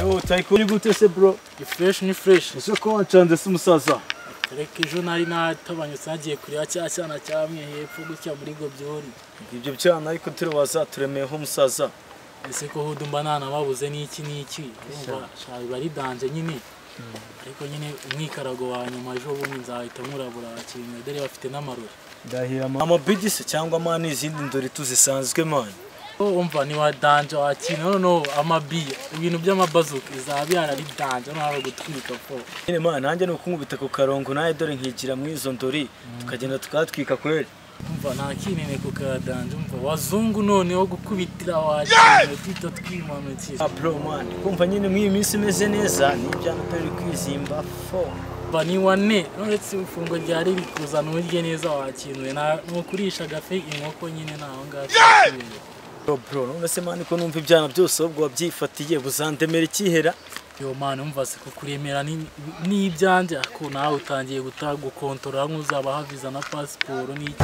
Yo, tayikuri gute se bro? Ni fresh. Ese ko wancanze se umusaza? Reka ejo nari natabanyutse nagiye kureba cya cyana cyamwe hepfo gutya muri Gobyori. Ibyo byana ariko turibaza turemeyeho umusaza. Ese ko hudumba nana babuze n'iki umva shabi bari danje nyine. Ariko nyine umwikarago wa nyuma ejo bundi nzahita murabura kintu dere bafite n'amarori. Ndahira amabidi se cyangwa mani izindi ndori tuzisanzwe mani. Umva ni wa danje wa kintu no amabiya ibintu by'amabazuka izabyara ari danje naho gutwika fo. Nyine mani nanjye no kunkubita ku karongo naye dore nkigira mu izo ndori tukagenda tukatwika kweli. Umva nta kinene ku kadanje umva wazungu noneho gukubitira wakintu twita twimanukira. Bro man kumva nyine mu minsi imeze neza ni byana turi kwizimba fo. Bani wane uretse ufungo ryari rikuzana urye neza wakinwe no kurisha gafe inkoko nyine naho ngaho. Bro none se mani ko numva ibyana byose ubwo wabyifatiye buzandemera ikihera. Yo man umva se kukuremera ni ibyanje ko nawe utangiye gukontorora nk'uzaba haviza na passport n'iki.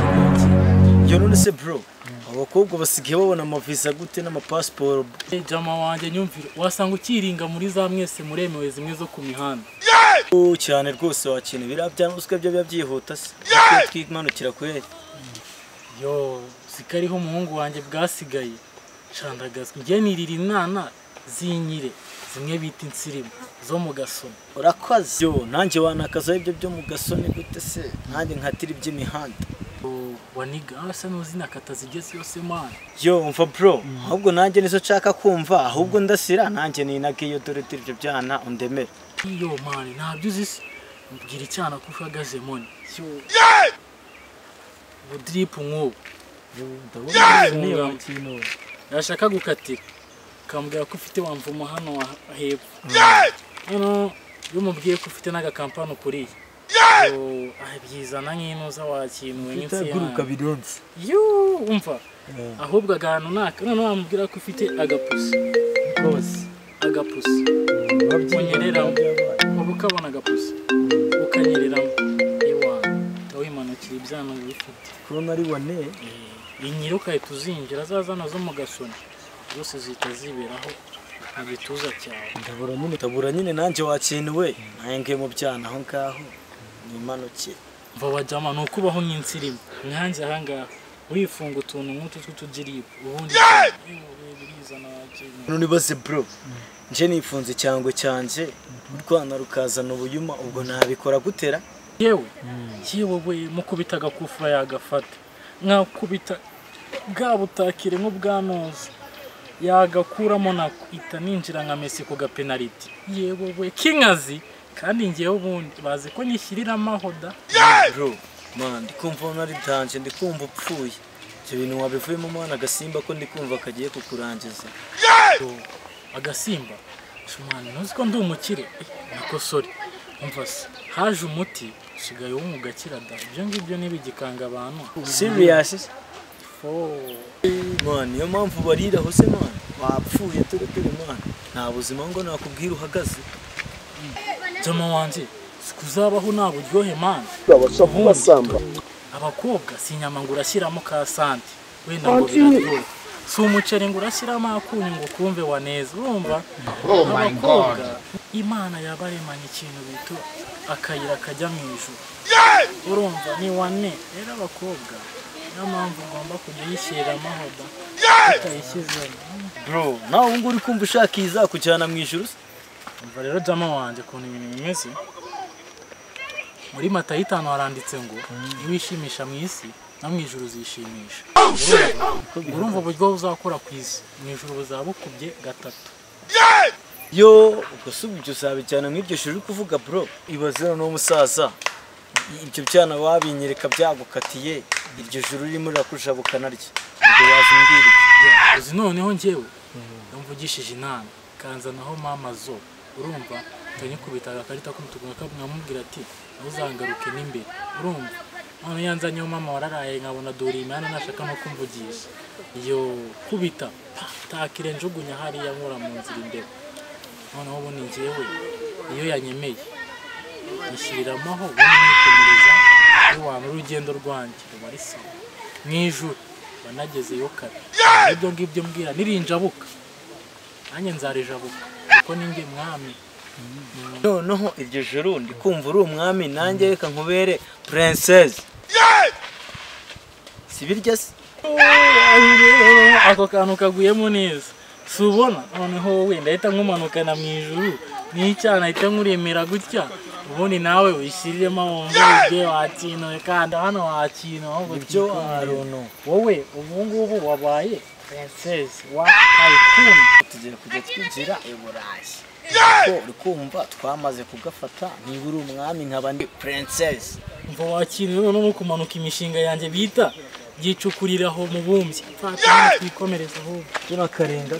Yo none se bro abakobwa basigaye babona amavisa gute n'amapassport. Jama wanje nyumvira wasanga ukiringa muri za mwese muremewe zimwe zo ku mihanda. Cyane rwose wakintu birabyanuzwe byo byabyihuta se twimanukira kweli. Yo sikariho umuhungu wanje bwasigaye chandagazwe ngiye nirira inana zinyire zimwe bita insirimu zo mu gasoni. Urakoze yo nanjye wanakaza ibyo byo mu gasoni gute se nanjye nkatira iby'imihanda. Waniga asa n'uzina kata zigeze yose man. Yo umva bro ahubwo nanjye nizo nshaka kumva ahubwo ndasira nanjye ninagiye dore ibyo byana undemera. Yo man ntabyo uzise mbwira icyana kushagaze moni. Yo drip nk'ubu ndabona kintu yashaka gukatira kambwira ko ufite wamvuma hano hepfo hano yumubwiye ko ufite n'agakampano kuri byizana nk'inuza wakinwe n'insiya bironze. Yo umva ahubwo agano naka none wamubwira ko ufite agapusi unyereramo ubu ukabona agapusi ukanyereramo wimanukira ibyana bifite kubona ari wane inyiruka ituzinjira zazana zo mu gasoni zose zita ziberaho abituza cyawe ndabura nyine nanjye wakinwe nahenge mu byana aho ngaho nimanukira. Mva wajama nukubaho nk'insirimu nkanze aha ngaha urifunga utuntu nk'utu tw'utugiribu ubundi birizana wakinwe. None baze bro nje nifunze cyangwa cyanje urwana rukazana ubuyuma ubwo nabikora gutera. Yewe we mukubita agakufura yagafata nkakubita bwa butakire nk'ubwanoza yagakuramo nakwita ninjira nka Messi ku gapenaliti. Yewe we kingazi kandi ngiyeho ubundi bazi ko nyishyirira amahoda. Bro man ndikumva nari danje ndikumva upfuye cyo bintu wabivuyemo mwana agasimba ko ndikumva kagiye kukurangiza. Agasimba shumani nuzi ko ndi umukire nako sorry umva se haje umuti sigaye w'umugakira da ibyo ngibyo nibigikanga abantu serious man niyo mpamvu bariraho se man wapfuye turi man nta buzima ngo nakubwira uhagaze. Jama wanje sikuzabaho nta buryohe man basamba abakobwa si inyama ngo urashyiramo ka sante wenda ngo biraryohe si umuceri ngo urashyiramo akunyu ngo kumve waneza urumva. Abakobwa Imana yabaremanye ikintu bito akayira kajya mu ijuru urumva ni wane rero abakobwa niyo mpamvu ugomba kujya yishyira amahoda utayishyizemo. Bro nawe ngo uri kumva ushaka izakujyana mu ijuru. Umva rero jama wanje kuntu ibintu bimeze muri Mata 5 haranditse ngo niwishimisha mu isi na mu ijuru zishimisha. Urumva uburyo uzakora ku isi mu ijuru buzabukubye gatatu. Yo ugusubije uzabijyana mu iryo shuri kuvuga bro ibaze no musaza ibyo byana wabinyereka byagukatiye iryo juru ririmo rirakushabuka naryo ngo wazimbira uzi noneho ngewe yamvugishije inama kanzanaho mama zo urumva tanyikubita agakarita k'umutugu nkamubwira ati uzangaruke n'imbere urumva none yanzanyeho mama wararaye nkabona dore imana nashaka no kumvugisha iyo kubita takire njugunya hariya nkora mu nzira imbere noneho ubu ni ngewe iyo yanyemeye ishyiriramoho bamwikomereza y'abantu urugendo rwanjye bari sawa mu ijuru banagezeyo kare ibyo ngibyo mbwira nirinjabuka nanjye nzarijabuka kuko kuko ninjye mwami. noneho iryo joro ndi kumva uri umwami nanjye reka nkubere princess sibirya se ako kantu kaguyemo neza si ubona noneho wowe ndahita nkumanukana mu ijuru n'icyana ahita nkuremera gutya ubundi nawe wishiriremo wumva ibyo wakinoye kandi hano wakino ibyo arono wowe ubu ngubu wabaye princess wa tycoon tugiye kujya twinjira i Burayi ko uri kumva twamaze kugafata niba uri umwami nkaba ndi princess mva wakino no kumanuka imishinga yanjye bita gicukuriraho mu bumbye fata twikomereza ahubwo tunakarenga